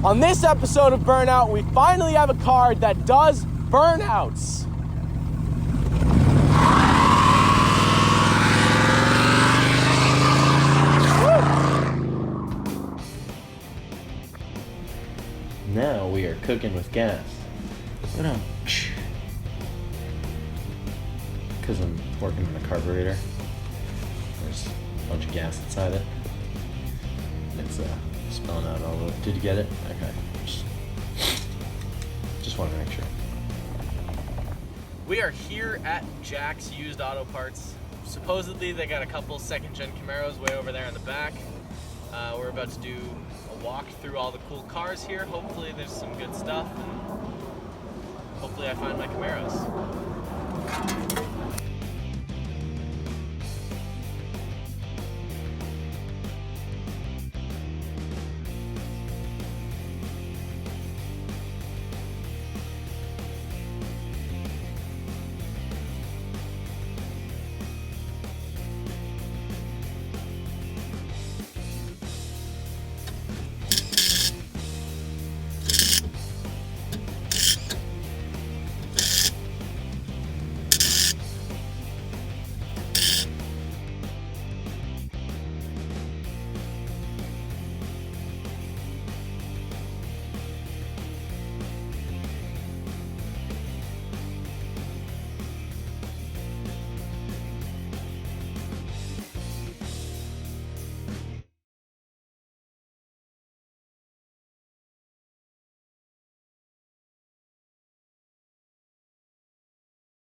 On this episode of Burnout, we finally have a car that does burnouts. Now we are cooking with gas. Because I'm working on the carburetor. There's a bunch of gas inside it. It's spilling out all over. Did you get it? Okay. Just want to make sure. We are here at Jack's Used Auto Parts. Supposedly they got a couple second-gen Camaros way over there in the back. We're about to do a walk through all the cool cars here. Hopefully there's some good stuff, and hopefully I find my Camaros.